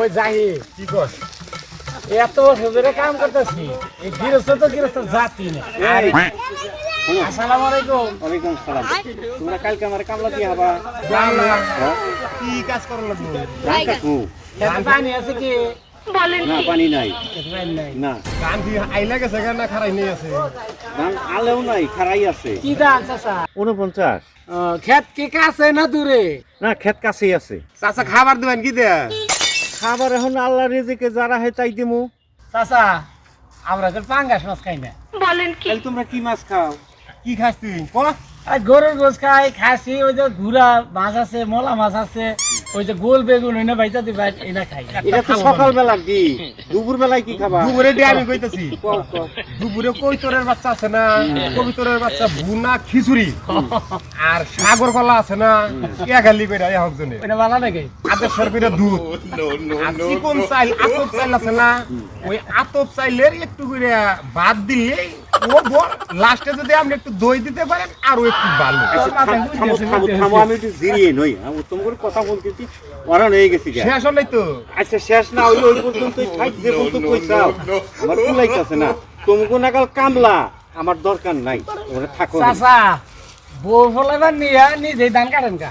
ওই যাহি কি কর এত বছর কাম করতেছি এই গৃহস্থ তো গৃহস্থ জাতি না। আসসালামু আলাইকুম। ওয়ালাইকুম সালাম। তোমরা কালকে আমার কামলা দিয়ে হবা কি কাজ করা লাগবে? ধান কাটবো। খেতে পানি আছে কি? না পানি নাই। খেতে পানি নাই। না ধান কি আইলা গেছে না খারাই নেই আছে? ধান আলেও নাই, খারাই আছে। কি ধান চাচা? 49। খেত কি কাছে না দূরে? না ক্ষেত কাছেই আছে। চাচা খাবার দিবেন কি দেয়া? খাবার এখন আল্লাহ রিজিকে যারা হয় তাই দিমু। চাচা আমরা তো পাঙ্গাস মাছ খাই না। তাহলে তোমরা কি মাছ খাও? কি খাস তুই? আর গরুর গোস খাই, খাসি, ওই যে ঘুরা মাছ আছে, মলা মাছ আছে, ওই যে গোল বেগুন ওই না ভাইটা দিবা এটা খাই। এটা তো সকালবেলা দি, দুপুর বেলায় কি খাবা? দুপুরে দিয়ে আমি কইতেছি দুপুরে কৈতরের বাচ্চা আছে না, কবিতরের বাচ্চা ভুনা খিচুড়ি আর সাগর কলা আছে না, এগালি কইরা এক জনে এটা ভালো নাকি? আদেশের করে দুধ আর চিকন চাইল আতপ চাইল আছে না, ওই আতপ চাইলের একটু করে ভাত দিলে ও লাস্টে যদি আপনি একটু দই দিতে পারেন আরো একটু ভালো। থামো, আমি একটু জিরিয়ে নই। আমি উত্তম করে কথা বলতেছি, অরান হয়ে গেছি। শেষ হলেই তো আচ্ছা শেষ না হইলে ওই পর্যন্তই থাক, যে পর্যন্ত কইছাও আমার কুলাইতাছে না। তোমগো নাগাল কামলা আমার দরকার নাই, তোমরা থাকো। চাচা বউ ফলাইবার নিয়ে নিজেই ধান কাটেন কা?